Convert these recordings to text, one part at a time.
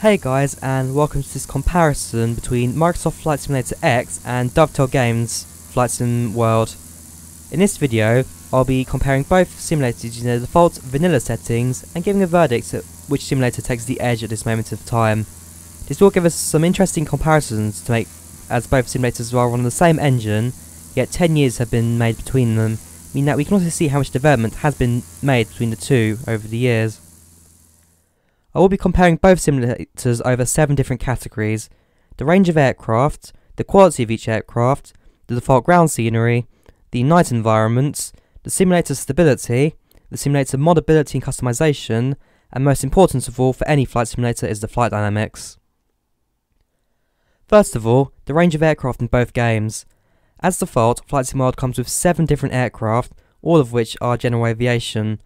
Hey guys, and welcome to this comparison between Microsoft Flight Simulator X and Dovetail Games' Flight Sim World. In this video, I'll be comparing both simulators using their default vanilla settings and giving a verdict at which simulator takes the edge at this moment of time. This will give us some interesting comparisons to make, as both simulators are on the same engine, yet 10 years have been made between them, meaning that we can also see how much development has been made between the two over the years. I will be comparing both simulators over 7 different categories: the range of aircraft, the quality of each aircraft, the default ground scenery, the night environments, the simulator stability, the simulator modability and customization, and most important of all for any flight simulator is the flight dynamics. First of all, the range of aircraft in both games. As default, Flight Sim World comes with 7 different aircraft, all of which are general aviation.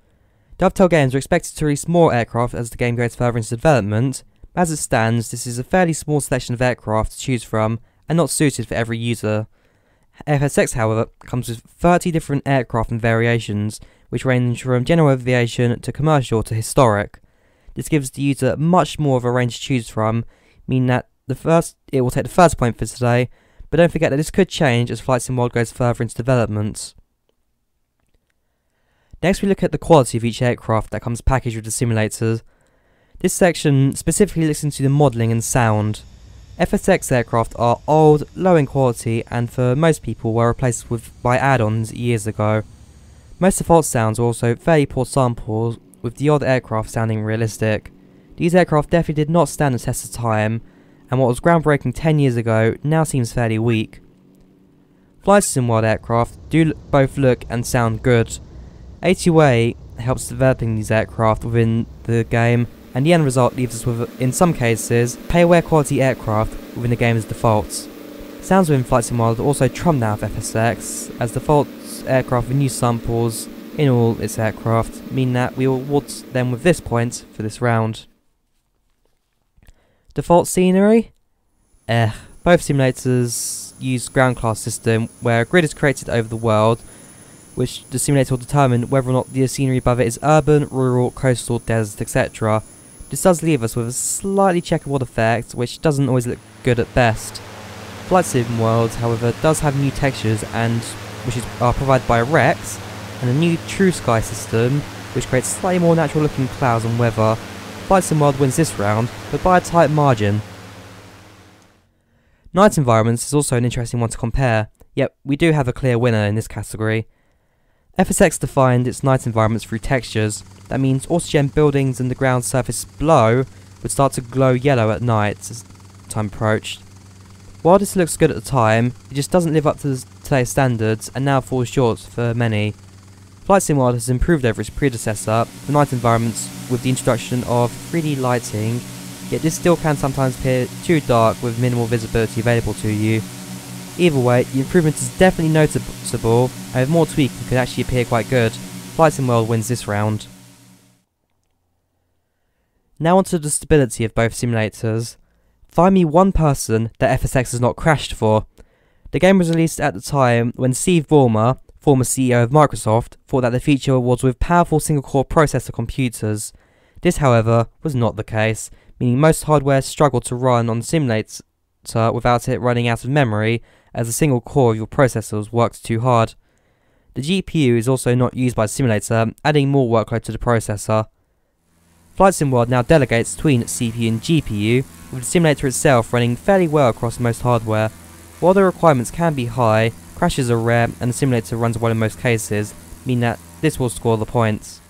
Dovetail Games are expected to release more aircraft as the game goes further into development, but as it stands, this is a fairly small selection of aircraft to choose from and not suited for every user. FSX, however, comes with 30 different aircraft and variations, which range from general aviation to commercial to historic. This gives the user much more of a range to choose from, meaning that it will take the first point for today, but don't forget that this could change as Flight Sim World goes further into development. Next we look at the quality of each aircraft that comes packaged with the simulators. This section specifically looks into the modelling and sound. FSX aircraft are old, low in quality, and for most people were replaced by add-ons years ago. Most default sounds are also fairly poor samples, with the odd aircraft sounding realistic. These aircraft definitely did not stand the test of time, and what was groundbreaking 10 years ago now seems fairly weak. Flight Sim World aircraft do both look and sound good. A2A helps developing these aircraft within the game, and the end result leaves us with, in some cases, payware quality aircraft within the game's defaults. Sounds within Flight Sim World also trump that of FSX, as default aircraft with new samples in all its aircraft mean that we will award them with this point for this round. Default scenery? Both simulators use ground class system where a grid is created over the world, which the simulator will determine whether or not the scenery above it is urban, rural, coastal, desert, etc. This does leave us with a slightly checkerboard effect, which doesn't always look good at best. Flight Sim World, however, does have new textures which are provided by Rex, and a new True Sky system, which creates slightly more natural looking clouds and weather. Flight Sim World wins this round, but by a tight margin. Night environments is also an interesting one to compare, yet we do have a clear winner in this category. FSX defined its night environments through textures. That means autogen buildings and the ground surface below would start to glow yellow at night as time approached. While this looks good at the time, it just doesn't live up to today's standards and now falls short for many. Flight Sim World has improved over its predecessor, the night environments, with the introduction of 3D lighting, yet this still can sometimes appear too dark with minimal visibility available to you. Either way, the improvement is definitely noticeable, and with more tweaking could actually appear quite good. Flight Sim World wins this round. Now onto the stability of both simulators. Find me one person that FSX has not crashed for. The game was released at the time when Steve Ballmer, former CEO of Microsoft, thought that the feature was with powerful single-core processor computers. This, however, was not the case, meaning most hardware struggled to run on the simulator without it running out of memory, as a single core of your processors worked too hard. The GPU is also not used by the simulator, adding more workload to the processor. Flight Sim World now delegates between CPU and GPU, with the simulator itself running fairly well across most hardware. While the requirements can be high, crashes are rare and the simulator runs well in most cases, meaning that this will score the points.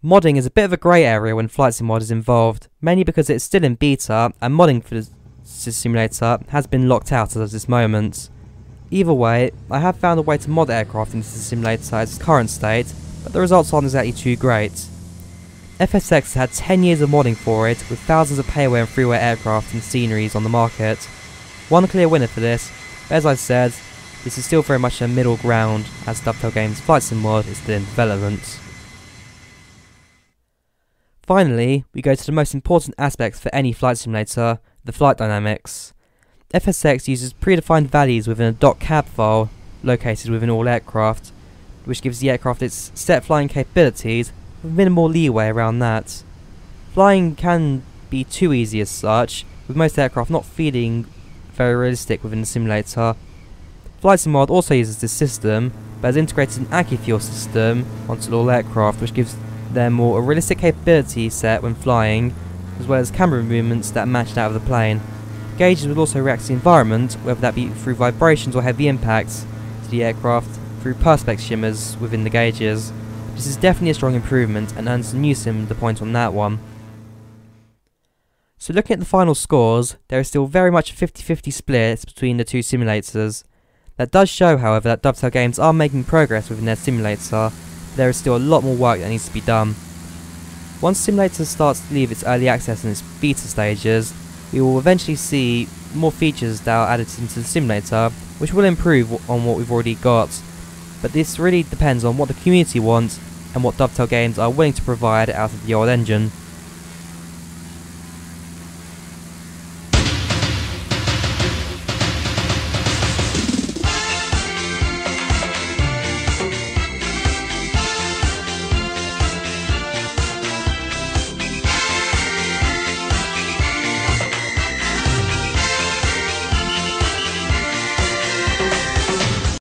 Modding is a bit of a grey area when Flight Sim World is involved, mainly because it's still in beta and modding for the simulator has been locked out as of this moment. Either way, I have found a way to mod aircraft into the simulator at its current state, but the results aren't exactly too great. FSX has had 10 years of modding for it, with thousands of payware and freeware aircraft and sceneries on the market. One clear winner for this, but as I said, this is still very much a middle ground, as Dovetail Games' Flight Sim World is still in development. Finally, we go to the most important aspects for any flight simulator, the flight dynamics. FSX uses predefined values within a .cab file located within all aircraft, which gives the aircraft its set flying capabilities with minimal leeway around that. Flying can be too easy as such, with most aircraft not feeling very realistic within the simulator. Flight Sim World also uses this system, but has integrated an anti-fuel system onto all aircraft, which gives them more a realistic capability set when flying, as well as camera movements that are matched out of the plane. Gauges will also react to the environment, whether that be through vibrations or heavy impacts to the aircraft, through perspex shimmers within the gauges. This is definitely a strong improvement and earns the new sim the point on that one. So looking at the final scores, there is still very much a 50-50 split between the two simulators. That does show, however, that Dovetail games are making progress within their simulator, but there is still a lot more work that needs to be done. Once simulator starts to leave its early access and its beta stages, we will eventually see more features that are added into the simulator, which will improve on what we've already got. But this really depends on what the community wants and what Dovetail games are willing to provide out of the old engine.